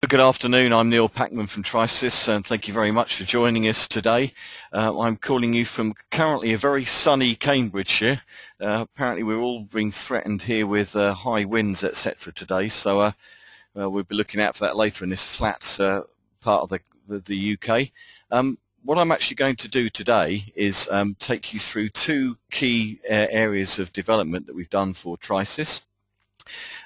Good afternoon, I'm Neil Packman from TriSys, and thank you very much for joining us today. I'm calling you from currently a very sunny Cambridgeshire. Apparently we're all being threatened here with high winds, etc. today, so we'll be looking out for that later in this flat part of the UK. What I'm actually going to do today is take you through two key areas of development that we've done for TriSys.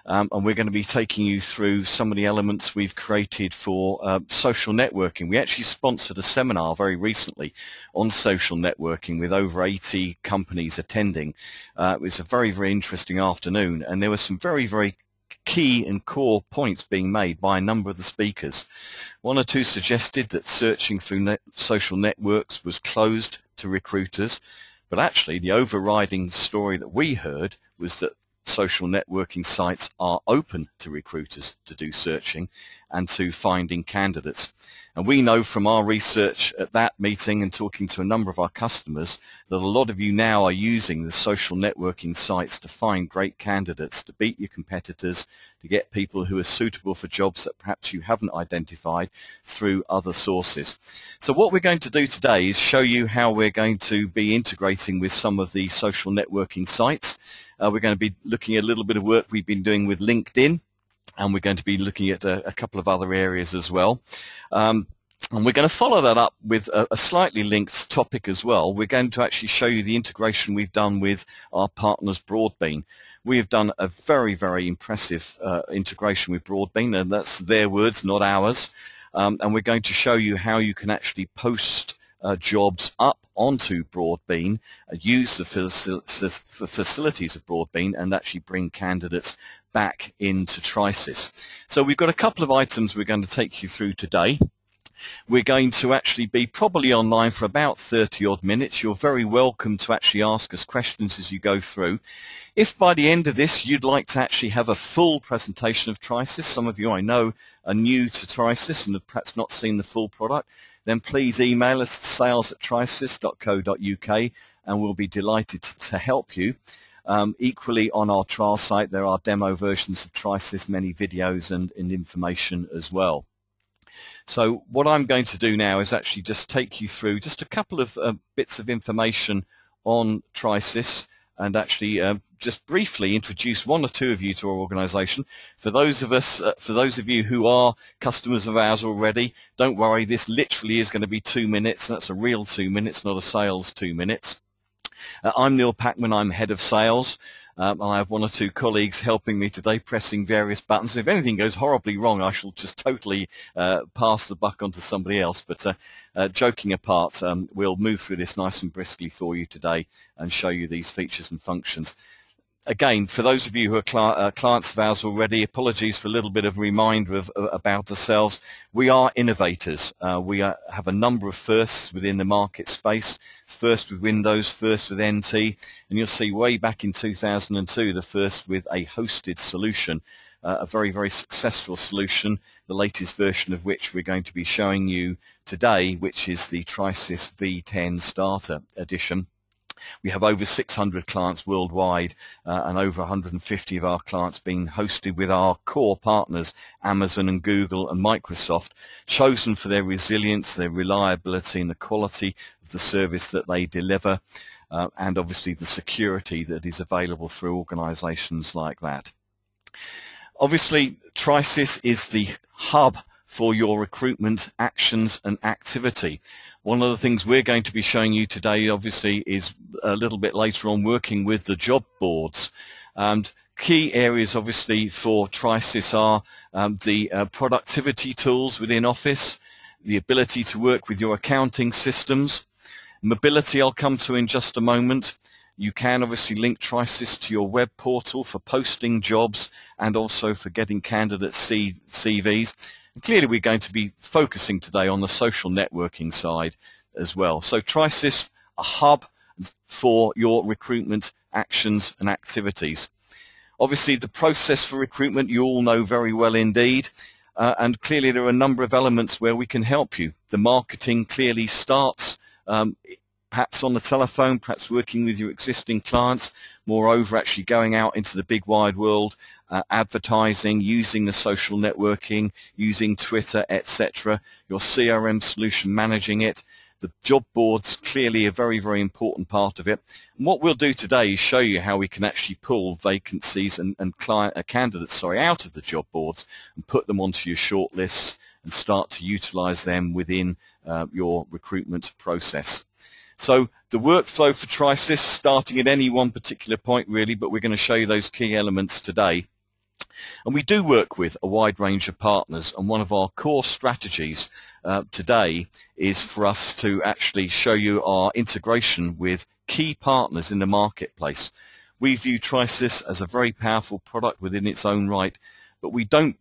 And we're going to be taking you through some of the elements we've created for social networking. We actually sponsored a seminar very recently on social networking with over 80 companies attending. It was a very, very interesting afternoon, and there were some very, very key and core points being made by a number of the speakers. One or two suggested that searching through social networks was closed to recruiters, but actually the overriding story that we heard was that social networking sites are open to recruiters to do searching and to finding candidates. And we know from our research at that meeting and talking to a number of our customers that a lot of you now are using the social networking sites to find great candidates, to beat your competitors, to get people who are suitable for jobs that perhaps you haven't identified through other sources. So what we're going to do today is show you how we're going to be integrating with some of the social networking sites. We're going to be looking at a little bit of work we've been doing with LinkedIn, and we're going to be looking at a couple of other areas as well. And we're going to follow that up with a slightly linked topic as well. We're going to actually show you the integration we've done with our partners Broadbean. We have done a very, very impressive integration with Broadbean, and that's their words, not ours. And we're going to show you how you can actually post jobs up onto Broadbean, use the facilities of Broadbean, and actually bring candidates back into TriSys. So we've got a couple of items we're going to take you through today. We're going to actually be probably online for about 30 odd minutes. You're very welcome to actually ask us questions as you go through. If by the end of this you'd like to actually have a full presentation of TriSys, some of you I know are new to TriSys and have perhaps not seen the full product, then please email us at sales@trisys.co.uk and we'll be delighted to help you. Equally, on our trial site there are demo versions of TriSys, many videos and information as well. So what I'm going to do now is actually just take you through just a couple of bits of information on TriSys and actually just briefly introduce one or two of you to our organization. For those of you who are customers of ours already, don't worry, this literally is going to be 2 minutes. That's a real 2 minutes, not a sales 2 minutes. I'm Neil Packman, I'm head of sales. I have one or two colleagues helping me today pressing various buttons. If anything goes horribly wrong, I shall just totally pass the buck on to somebody else. But joking apart, we'll move through this nice and briskly for you today and show you these features and functions. Again, for those of you who are clients of ours already, apologies for a little bit of reminder about ourselves. We are innovators. We have a number of firsts within the market space, first with Windows, first with NT, and you'll see way back in 2002, the first with a hosted solution, a very, very successful solution, the latest version of which we're going to be showing you today, which is the TriSys V10 Starter Edition. We have over 600 clients worldwide and over 150 of our clients being hosted with our core partners, Amazon and Google and Microsoft, chosen for their resilience, their reliability and the quality of the service that they deliver, and obviously the security that is available through organizations like that. Obviously, TriSys is the hub for your recruitment actions and activity. One of the things we're going to be showing you today, obviously, is a little bit later on working with the job boards. And key areas, obviously, for TriSys are the productivity tools within Office, the ability to work with your accounting systems, mobility I'll come to in just a moment. You can obviously link TriSys to your web portal for posting jobs and also for getting candidate CVs. And clearly we're going to be focusing today on the social networking side as well. So TriSys, a hub for your recruitment actions and activities. Obviously the process for recruitment you all know very well indeed, and clearly there are a number of elements where we can help you. The marketing clearly starts perhaps on the telephone, perhaps working with your existing clients, Moreover, actually going out into the big wide world, advertising, using the social networking, using Twitter, etc. Your CRM solution, managing it. The job board's clearly a very, very important part of it. And what we'll do today is show you how we can actually pull vacancies and candidates out of the job boards and put them onto your shortlists and start to utilize them within your recruitment process. So the workflow for TriSys, starting at any one particular point really, but we're going to show you those key elements today. And we do work with a wide range of partners, and one of our core strategies today is for us to actually show you our integration with key partners in the marketplace. We view TriSys as a very powerful product within its own right, but we don't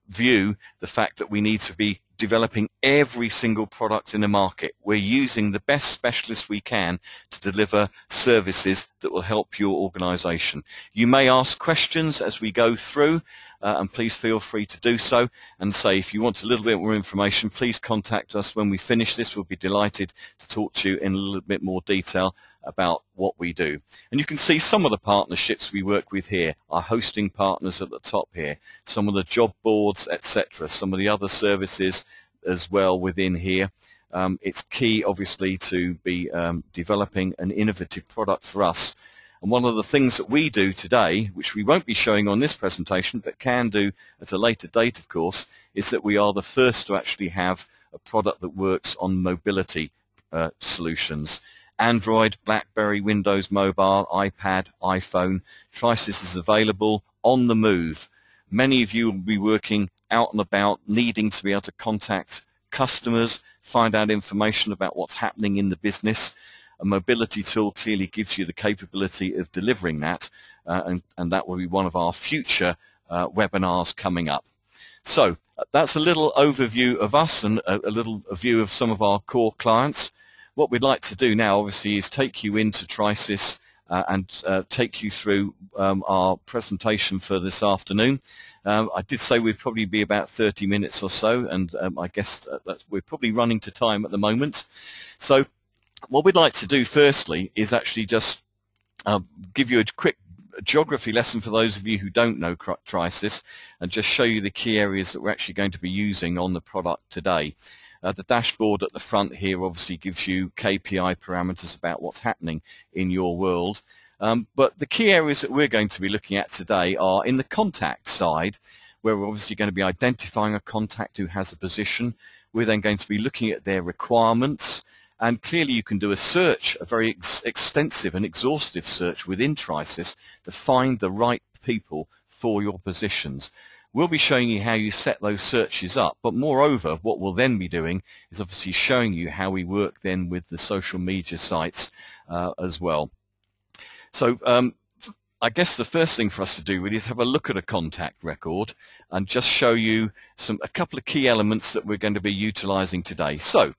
view the fact that we need to be developing every single product in the market. We're using the best specialists we can to deliver services that will help your organization. You may ask questions as we go through, and please feel free to do so. And say, if you want a little bit more information, please contact us when we finish this. We'll be delighted to talk to you in a little bit more detail about what we do. And you can see some of the partnerships we work with here, our hosting partners at the top here, some of the job boards, etc., some of the other services as well within here. It's key, obviously, to be developing an innovative product for us. And one of the things that we do today, which we won't be showing on this presentation, but can do at a later date, of course, is that we are the first to actually have a product that works on mobility solutions. Android, BlackBerry, Windows Mobile, iPad, iPhone. TriSys is available on the move. Many of you will be working out and about, needing to be able to contact customers, find out information about what's happening in the business. A mobility tool clearly gives you the capability of delivering that, and that will be one of our future webinars coming up. So that's a little overview of us and a little view of some of our core clients. What we'd like to do now, obviously, is take you into TriSys and take you through our presentation for this afternoon. I did say we'd probably be about 30 minutes or so, and I guess that we're probably running to time at the moment. So what we'd like to do firstly is actually just give you a quick geography lesson for those of you who don't know TriSys, and just show you the key areas that we're actually going to be using on the product today. The dashboard at the front here obviously gives you KPI parameters about what's happening in your world. But the key areas that we're going to be looking at today are in the contact side, where we're obviously going to be identifying a contact who has a position. We're then going to be looking at their requirements, and clearly you can do a search, a very extensive and exhaustive search within TriSys to find the right people for your positions. We'll be showing you how you set those searches up, but moreover, what we'll then be doing is obviously showing you how we work then with the social media sites as well. So I guess the first thing for us to do really is have a look at a contact record and just show you a couple of key elements that we're going to be utilizing today. So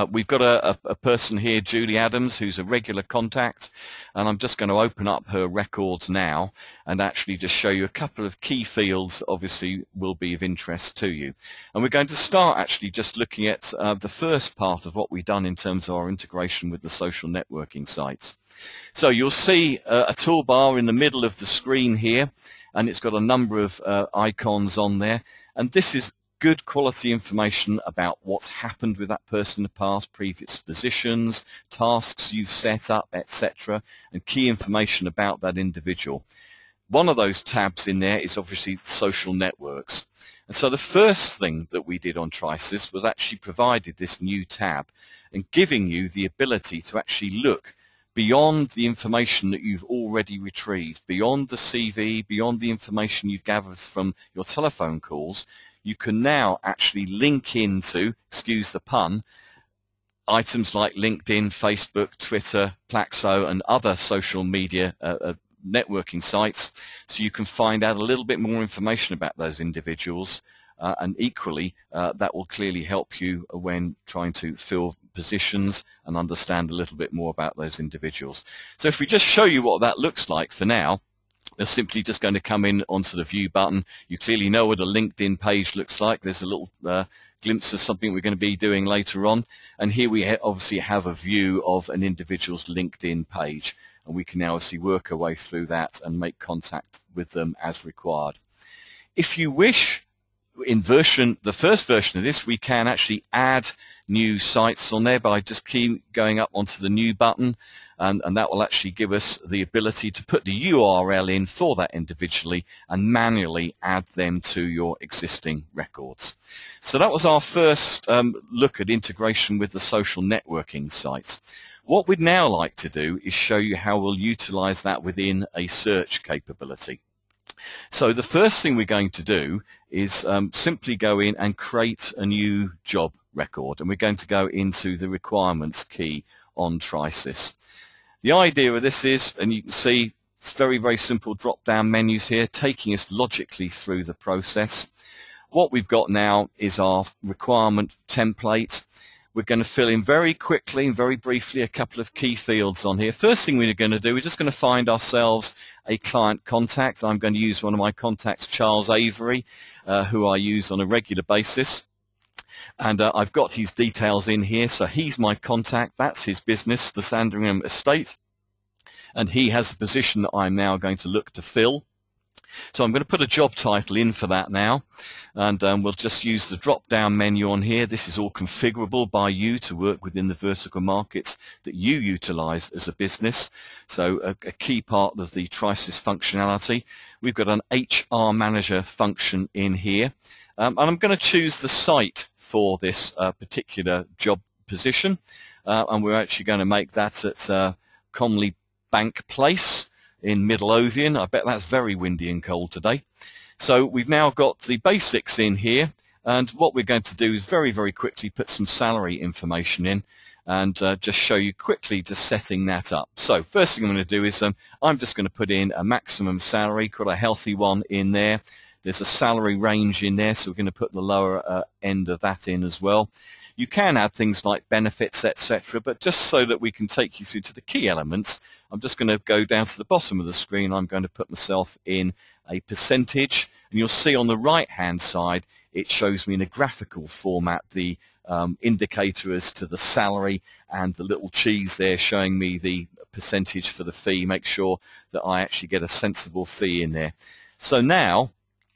we've got a person here, Julie Adams, who's a regular contact, and I'm just going to open up her records now and actually just show you a couple of key fields that obviously will be of interest to you. And we're going to start actually just looking at the first part of what we've done in terms of our integration with the social networking sites. So you'll see a toolbar in the middle of the screen here, and it's got a number of icons on there, and this is good quality information about what's happened with that person in the past, previous positions, tasks you've set up, etc., and key information about that individual. One of those tabs in there is obviously social networks. And so the first thing that we did on TriSys was actually provided this new tab and giving you the ability to actually look beyond the information that you've already retrieved, beyond the CV, beyond the information you've gathered from your telephone calls. You can now actually link into, excuse the pun, items like LinkedIn, Facebook, Twitter, Plaxo, and other social media networking sites, so you can find out a little bit more information about those individuals, and equally that will clearly help you when trying to fill positions and understand a little bit more about those individuals. So if we just show you what that looks like for now, they're simply just going to come in onto the view button. You clearly know what a LinkedIn page looks like. There's a little glimpse of something we're going to be doing later on. And here we obviously have a view of an individual's LinkedIn page. and we can now obviously work our way through that and make contact with them as required. If you wish, in the first version of this, we can actually add new sites on there by just keep going up onto the new button, and that will actually give us the ability to put the URL in for that individually and manually add them to your existing records. So that was our first look at integration with the social networking sites. What we'd now like to do is show you how we'll utilize that within a search capability. So the first thing we're going to do is simply go in and create a new job record, and we're going to go into the requirements key on TriSys. The idea of this is, and you can see it's very, very simple drop-down menus here, taking us logically through the process. What we've got now is our requirement template. We're going to fill in very quickly and very briefly a couple of key fields on here. First thing we're going to do, we're just going to find ourselves a client contact. I'm going to use one of my contacts, Charles Avery, who I use on a regular basis. And I've got his details in here, so he's my contact. That's his business, the Sandringham Estate. And he has a position that I'm now going to look to fill. So I'm going to put a job title in for that now, and we'll just use the drop-down menu on here. This is all configurable by you to work within the vertical markets that you utilize as a business. So a key part of the TriSys functionality. We've got an HR manager function in here, and I'm going to choose the site for this particular job position, and we're actually going to make that at Comley Bank Place in Midlothian. I bet that's very windy and cold today. So we've now got the basics in here, and what we're going to do is very, very quickly put some salary information in and just show you quickly just setting that up. So first thing I'm going to do is I'm just going to put in a maximum salary, quite a healthy one in there. There's a salary range in there, so we're going to put the lower end of that in as well. You can add things like benefits, etc., but just so that we can take you through to the key elements, I'm just going to go down to the bottom of the screen. I'm going to put myself in a percentage, and you'll see on the right-hand side, it shows me in a graphical format the indicator as to the salary and the little cheese there showing me the percentage for the fee. Make sure that I actually get a sensible fee in there. So now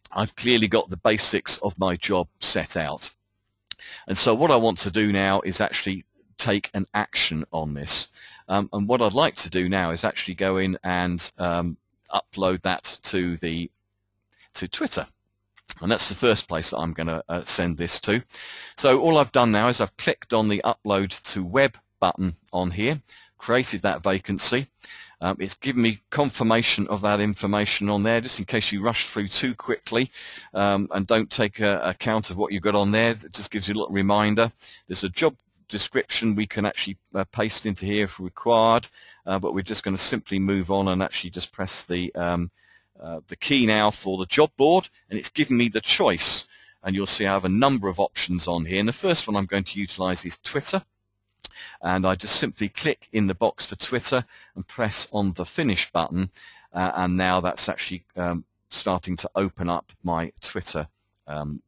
I've clearly got the basics of my job set out. And so what I want to do now is actually take an action on this. And what I'd like to do now is actually go in and upload that to Twitter. And that's the first place that I'm going to send this to. So all I've done now is I've clicked on the Upload to Web button on here, created that vacancy. It's given me confirmation of that information on there, just in case you rush through too quickly and don't take account of what you've got on there. It just gives you a little reminder. There's a job description we can actually paste into here if required, but we're just going to simply move on and actually just press the key now for the job board, and it's given me the choice. And you'll see I have a number of options on here, and the first one I'm going to utilize is Twitter. And I just simply click in the box for Twitter and press on the Finish button, and now that's actually starting to open up my Twitter on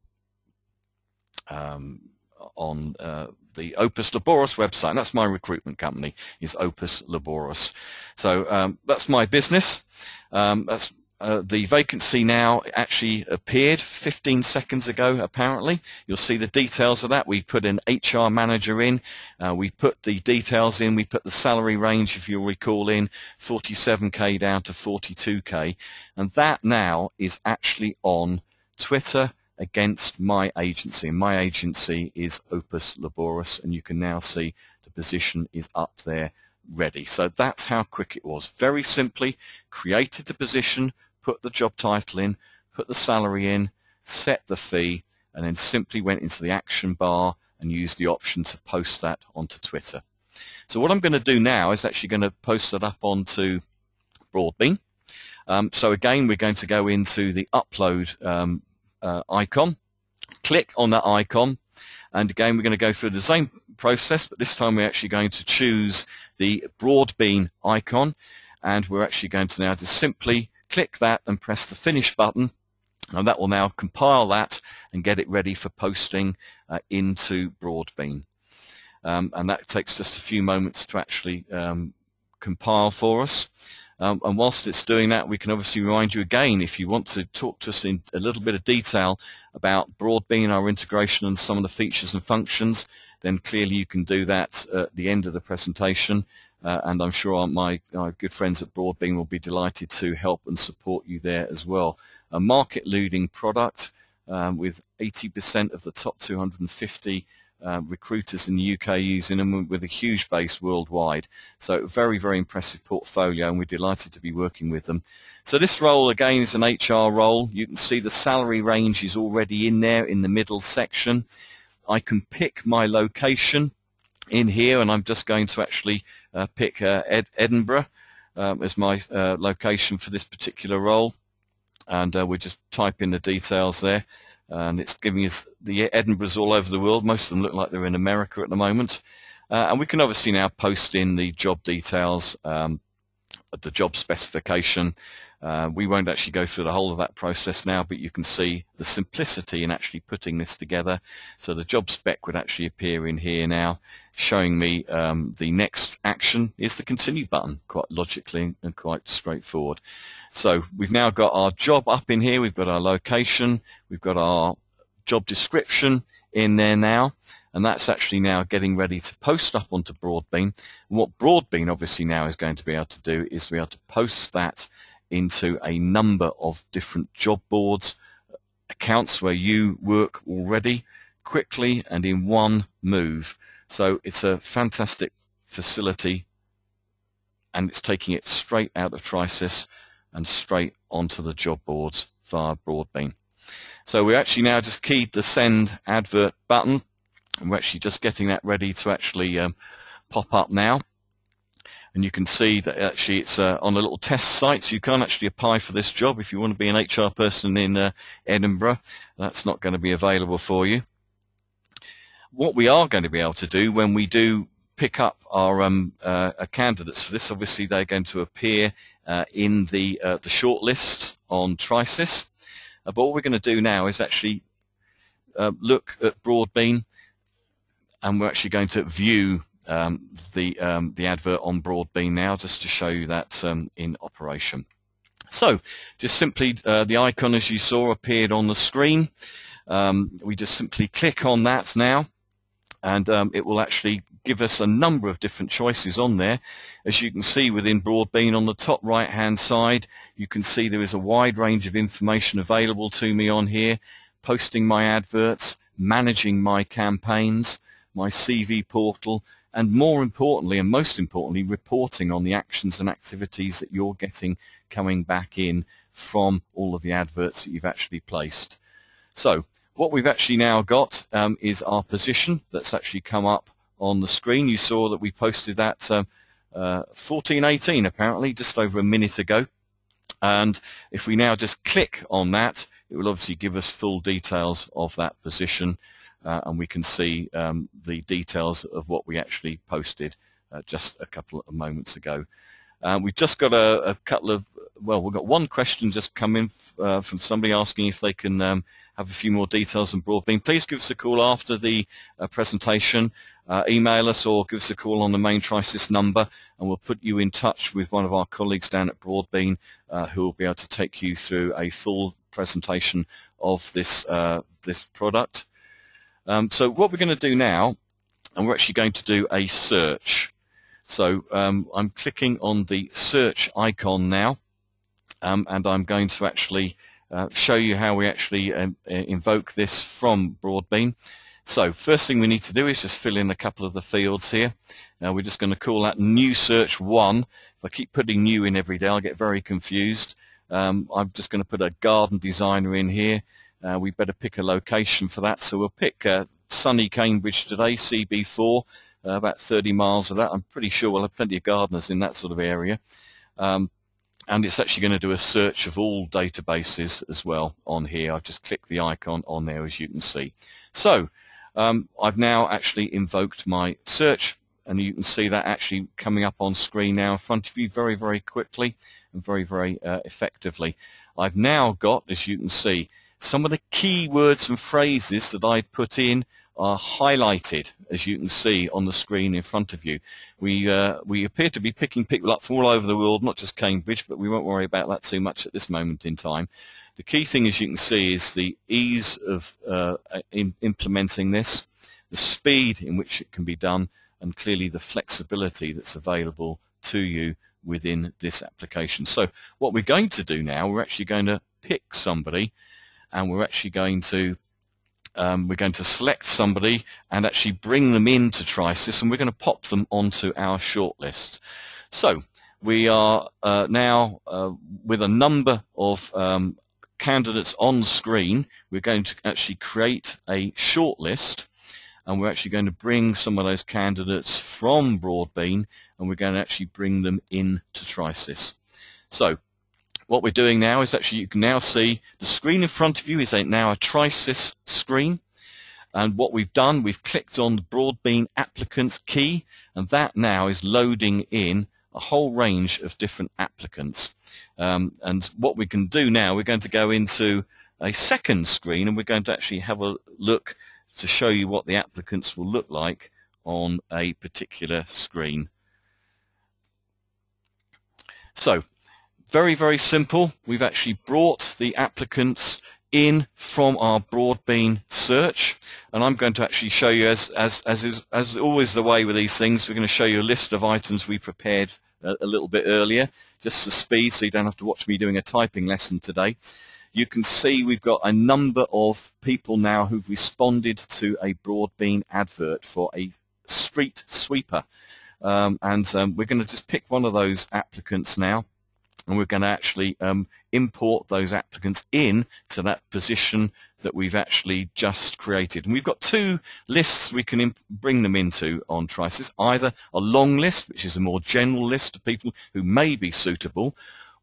the Opus Laborus website. And that's my recruitment company, is Opus Laborus. So that's my business. That's the vacancy now actually appeared 15 seconds ago, apparently. You'll see the details of that. We put an HR manager in. We put the details in. We put the salary range, if you'll recall, in 47K down to 42K. And that now is actually on Twitter against my agency. And my agency is Opus Laborus. And you can now see the position is up there ready. So that's how quick it was. Very simply created the position, put the job title in, put the salary in, set the fee, and then simply went into the action bar and used the option to post that onto Twitter. So what I'm going to do now is actually going to post it up onto Broadbean. So again, we're going to go into the upload icon, click on that icon, and again, we're going to go through the same process, but this time we're actually going to choose the Broadbean icon, and we're actually going to now just simply click that and press the Finish button, and that will now compile that and get it ready for posting into Broadbean. And that takes just a few moments to actually compile for us. And whilst it's doing that, we can obviously remind you again, if you want to talk to us in a little bit of detail about Broadbean, our integration and some of the features and functions, then clearly you can do that at the end of the presentation. And I'm sure my good friends at Broadbean will be delighted to help and support you there as well. A market-leading product with 80% of the top 250 recruiters in the UK using them, with a huge base worldwide. So very, very impressive portfolio, and we're delighted to be working with them. So this role again is an HR role. You can see the salary range is already in there in the middle section. I can pick my location in here, and I'm just going to actually pick Edinburgh as my location for this particular role, and we just type in the details there. And it's giving us the Edinburghs all over the world. Most of them look like they're in America at the moment. And we can obviously now post in the job details, the job specification. We won't actually go through the whole of that process now, but you can see the simplicity in actually putting this together. So the job spec would actually appear in here now, showing me the next action is the continue button, quite logically and quite straightforward. So we've now got our job up in here, we've got our location, we've got our job description in there now, and that's actually now getting ready to post up onto Broadbean. And what Broadbean obviously now is going to be able to do is to be able to post that into a number of different job boards, accounts where you work already, quickly and in one move. So it's a fantastic facility, and it's taking it straight out of TriSys and straight onto the job boards via Broadbean. So we actually now just keyed the send advert button, and we're actually just getting that ready to actually pop up now. And you can see that actually it's on a little test site, so you can't actually apply for this job. If you want to be an HR person in Edinburgh, that's not going to be available for you. What we are going to be able to do when we do pick up our candidates for this, obviously they're going to appear in the shortlist on TriSys. But what we're going to do now is actually look at Broadbean, and we're actually going to view the advert on Broadbean now, just to show you that in operation. So just simply the icon, as you saw, appeared on the screen. We just simply click on that now, and it will actually give us a number of different choices on there. As you can see within Broadbean, on the top right hand side, you can see there is a wide range of information available to me on here: posting my adverts, managing my campaigns, my CV portal, and more importantly, and most importantly, reporting on the actions and activities that you're getting coming back in from all of the adverts that you've actually placed. So what we've actually now got is our position that's actually come up on the screen. You saw that we posted that 14:18 apparently, just over a minute ago. And if we now just click on that, it will obviously give us full details of that position. And we can see the details of what we actually posted just a couple of moments ago. We've just got a couple of, well, we've got one question just come in from somebody asking if they can have a few more details on Broadbean. Please give us a call after the presentation, email us or give us a call on the main TriSys number, and we'll put you in touch with one of our colleagues down at Broadbean who will be able to take you through a full presentation of this, this product. So what we're going to do now, and we're actually going to do a search. So I'm clicking on the search icon now, and I'm going to actually show you how we actually invoke this from Broadbean. So first thing we need to do is just fill in a couple of the fields here. Now we're just going to call that new search 1. If I keep putting new in every day, I'll get very confused. I'm just going to put a garden designer in here. We better pick a location for that, so we'll pick sunny Cambridge today, CB4, about 30 miles of that. I'm pretty sure we'll have plenty of gardeners in that sort of area. And it's actually going to do a search of all databases as well on here. I've just clicked the icon on there, as you can see. So I've now actually invoked my search, and you can see that actually coming up on screen now in front of you very, very quickly and very, very effectively. I've now got, as you can see, some of the key words and phrases that I put in are highlighted, as you can see on the screen in front of you. We appear to be picking people up from all over the world, not just Cambridge, but we won't worry about that too much at this moment in time. The key thing, as you can see, is the ease of implementing this, the speed in which it can be done, and clearly the flexibility that's available to you within this application. So what we're going to do now, we're actually going to pick somebody, and we're actually going to select somebody and actually bring them into TriSys, and we're going to pop them onto our shortlist. So we are now with a number of candidates on screen. We're going to actually create a shortlist, and we're actually going to bring some of those candidates from Broadbean, and we're going to actually bring them into TriSys. So what we're doing now is actually, you can now see the screen in front of you is now a TriSys screen. And what we've done, we've clicked on the Broadbean applicants key, and that now is loading in a whole range of different applicants. And what we can do now, we're going to go into a second screen, and we're going to actually have a look to show you what the applicants will look like on a particular screen. So very, very simple. We've actually brought the applicants in from our Broadbean search, and I'm going to actually show you, as always the way with these things, we're going to show you a list of items we prepared a little bit earlier, just for speed, so you don't have to watch me doing a typing lesson today. You can see we've got a number of people now who've responded to a Broadbean advert for a street sweeper, and we're going to just pick one of those applicants now, and we're going to actually import those applicants in to that position that we've actually just created. And we've got two lists we can bring them into on TriSys, either a long list, which is a more general list of people who may be suitable,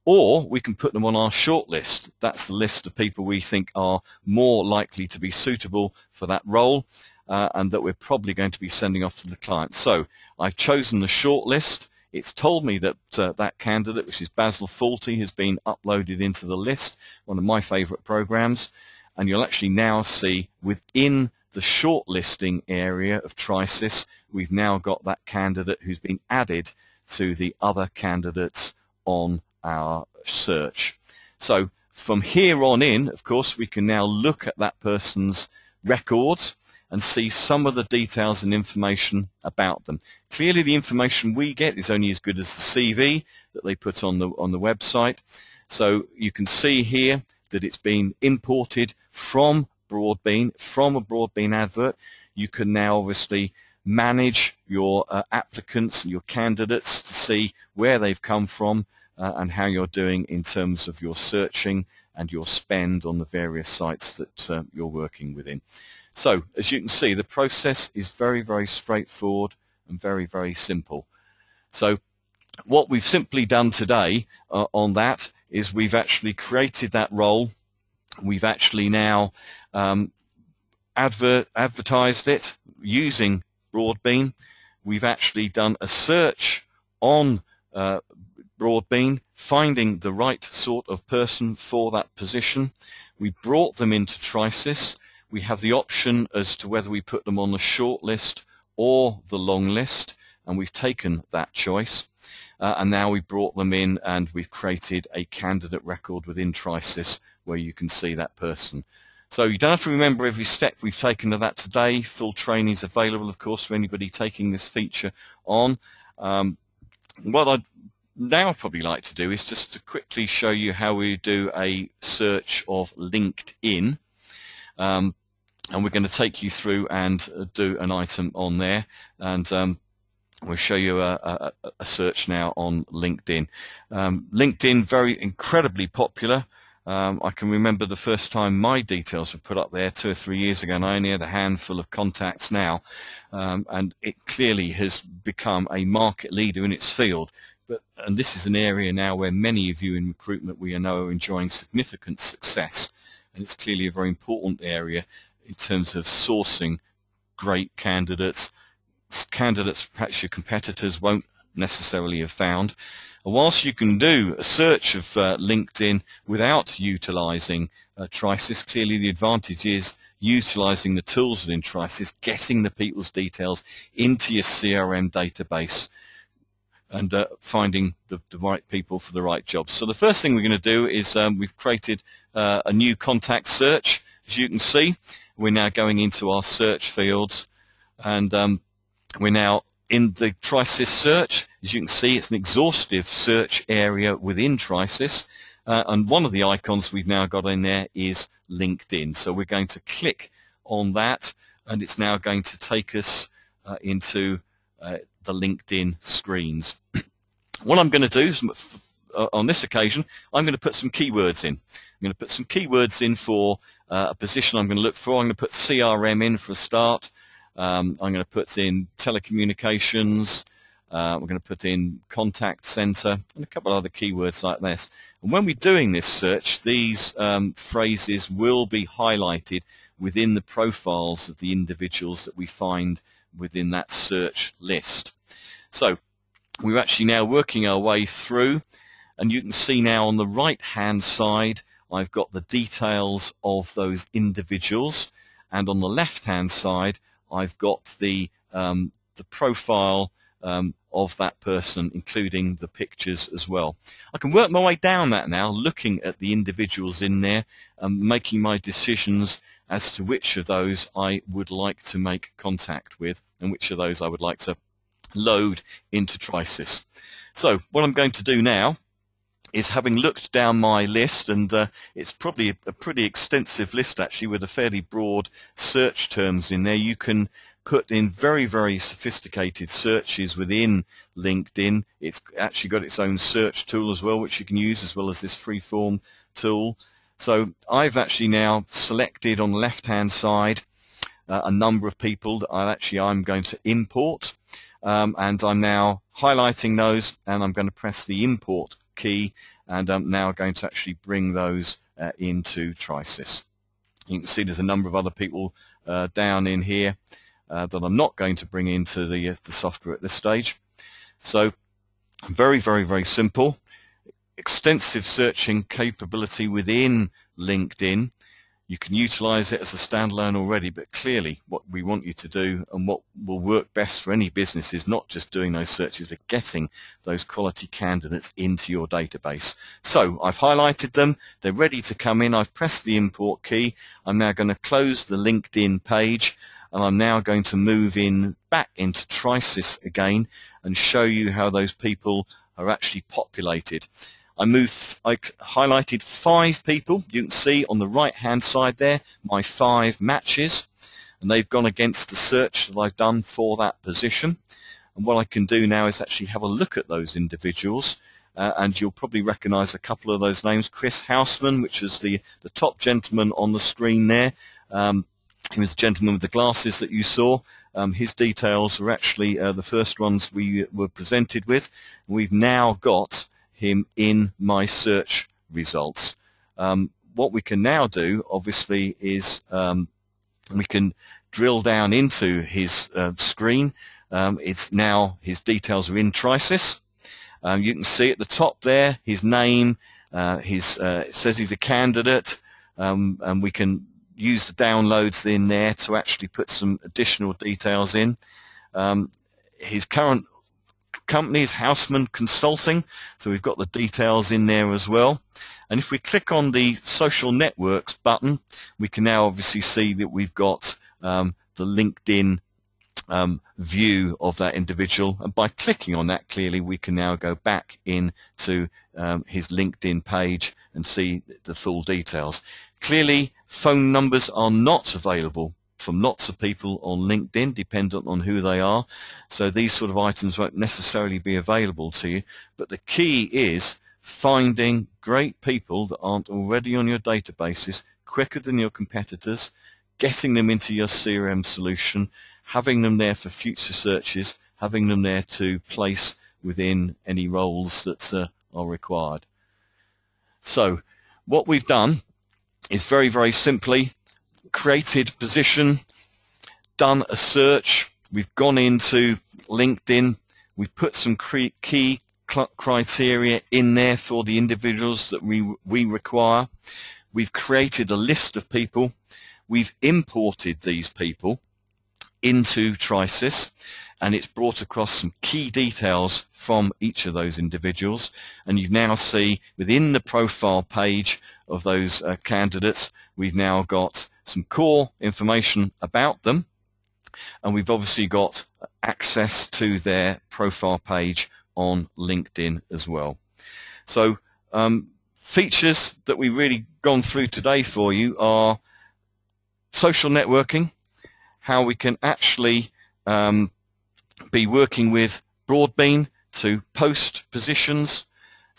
or we can put them on our short list. That's the list of people we think are more likely to be suitable for that role, and that we're probably going to be sending off to the client. So I've chosen the short list. It's told me that that candidate, which is Basil Faulty, has been uploaded into the list, one of my favorite programs. And you'll actually now see within the shortlisting area of TriSys, we've now got that candidate who's been added to the other candidates on our search. So from here on in, of course, we can now look at that person's records and see some of the details and information about them. Clearly, the information we get is only as good as the CV that they put on the website. So you can see here that it's been imported from Broadbean, from a Broadbean advert. You can now obviously manage your applicants and your candidates to see where they've come from and how you're doing in terms of your searching and your spend on the various sites that you're working within. So, as you can see, the process is very, very straightforward and very, very simple. So, what we've simply done today on that is we've actually created that role. We've actually now advertised it using Broadbean. We've actually done a search on Broadbean, finding the right sort of person for that position. We brought them into TriSys. We have the option as to whether we put them on the short list or the long list, and we've taken that choice. And now we've brought them in, and we've created a candidate record within TriSys where you can see that person. So you don't have to remember every step we've taken of that today. Full training is available, of course, for anybody taking this feature on. What I'd now probably like to do is just to quickly show you how we do a search of LinkedIn. And we're going to take you through and do an item on there, and we'll show you a search now on LinkedIn. LinkedIn, very incredibly popular. I can remember the first time my details were put up there 2 or 3 years ago, and I only had a handful of contacts now, and it clearly has become a market leader in its field. And this is an area now where many of you in recruitment we know are enjoying significant success, and it's clearly a very important area in terms of sourcing great candidates perhaps your competitors won't necessarily have found. whilst you can do a search of LinkedIn without utilizing TriSys, clearly the advantage is utilizing the tools within TriSys, getting the people's details into your CRM database and finding the right people for the right jobs. So the first thing we're going to do is we've created a new contact search. As you can see, we're now going into our search fields, and we're now in the TriSys search. As you can see, it's an exhaustive search area within TriSys, and one of the icons we've now got in there is LinkedIn. So we're going to click on that, and it's now going to take us into the LinkedIn screens. What I'm going to do is, on this occasion, I'm going to put some keywords in. I'm going to put some keywords in for a position I'm going to look for. I'm going to put CRM in for a start. I'm going to put in telecommunications. We're going to put in contact center and a couple of other keywords like this. And when we're doing this search, these phrases will be highlighted within the profiles of the individuals that we find within that search list. So we're actually now working our way through, and you can see now on the right hand side I've got the details of those individuals, and on the left hand side I've got the profile of that person, including the pictures as well. I can work my way down that now, looking at the individuals in there, making my decisions as to which of those I would like to make contact with and which of those I would like to load into TriSys. So what I'm going to do now is, having looked down my list, and it's probably a pretty extensive list actually with a fairly broad search terms in there. You can put in very, very sophisticated searches within LinkedIn. It's actually got its own search tool as well, which you can use, as well as this freeform tool. So I've actually now selected on the left-hand side a number of people that I'm going to import, and I'm now highlighting those, and I'm going to press the import key, and I'm now going to actually bring those into TriSys. You can see there's a number of other people down in here that I'm not going to bring into the software at this stage. So very, very, very simple. Extensive searching capability within LinkedIn. You can utilize it as a standalone already, but clearly what we want you to do, and what will work best for any business, is not just doing those searches, but getting those quality candidates into your database. So I've highlighted them. They're ready to come in. I've pressed the import key. I'm now going to close the LinkedIn page, and I'm now going to move in back into TriSys again and show you how those people are actually populated. I highlighted 5 people. You can see on the right hand side there my 5 matches, and they've gone against the search that I've done for that position. And what I can do now is actually have a look at those individuals, and you'll probably recognize a couple of those names. Chris Houseman, which is the top gentleman on the screen there. He was the gentleman with the glasses that you saw. His details were actually the first ones we were presented with. We've now got him in my search results. What we can now do, obviously, is we can drill down into his screen. It's now, his details are in TriSys. You can see at the top there his name. It says he's a candidate, and we can use the downloads in there to actually put some additional details in. His current company is Houseman Consulting, so we've got the details in there as well. And if we click on the social networks button, we can now obviously see that we've got the LinkedIn view of that individual, and by clicking on that, clearly we can now go back into his LinkedIn page and see the full details. Clearly, phone numbers are not available from lots of people on LinkedIn, dependent on who they are. So these sort of items won't necessarily be available to you. But the key is finding great people that aren't already on your databases quicker than your competitors, getting them into your CRM solution, having them there for future searches, having them there to place within any roles that are required. So what we've done is very, very simply created position, done a search, we've gone into LinkedIn, we've put some key criteria in there for the individuals that we require. We've created a list of people. We've imported these people into TriSys, and it's brought across some key details from each of those individuals. And you now see within the profile page of those candidates, we've now got some core information about them, and we've obviously got access to their profile page on LinkedIn as well. So features that we've really gone through today for you are social networking, how we can actually be working with Broadbean to post positions,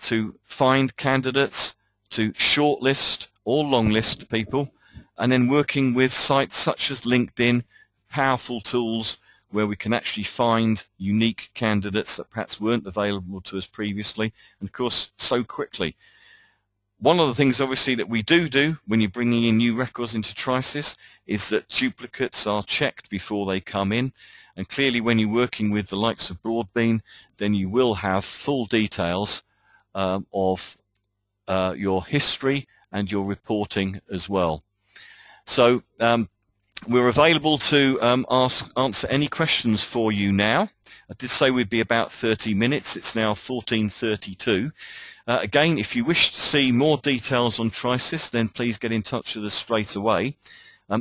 to find candidates, to shortlist or longlist people, and then working with sites such as LinkedIn, powerful tools where we can actually find unique candidates that perhaps weren't available to us previously, and of course so quickly. One of the things obviously that we do when you're bringing in new records into TriSys is that duplicates are checked before they come in, and clearly when you're working with the likes of Broadbean, then you will have full details of your history and your reporting as well. So we're available to answer any questions for you now. I did say we'd be about 30 minutes. It's now 14:32. Again, if you wish to see more details on TriSys, then please get in touch with us straight away.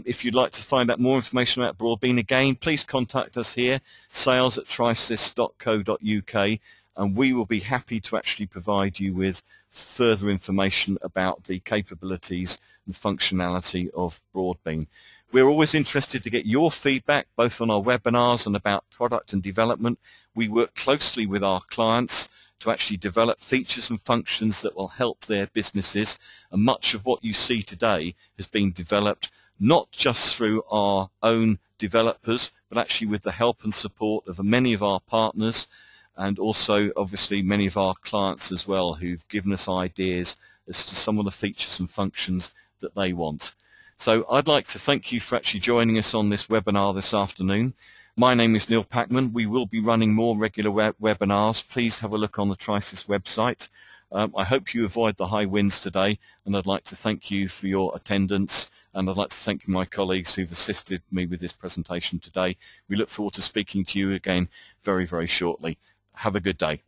If you'd like to find out more information about Broadbean, again, please contact us here, sales@trisys.co.uk, and we will be happy to actually provide you with further information about the capabilities and functionality of Broadbean. We're always interested to get your feedback, both on our webinars and about product and development. We work closely with our clients to actually develop features and functions that will help their businesses, and much of what you see today has been developed not just through our own developers, but actually with the help and support of many of our partners, and also obviously many of our clients as well, who've given us ideas as to some of the features and functions that they want. So I'd like to thank you for actually joining us on this webinar this afternoon. My name is Neil Packman. We will be running more regular webinars. Please have a look on the TriSys website. I hope you avoid the high winds today, and I'd like to thank you for your attendance, and I'd like to thank my colleagues who've assisted me with this presentation today. We look forward to speaking to you again very, very shortly. Have a good day.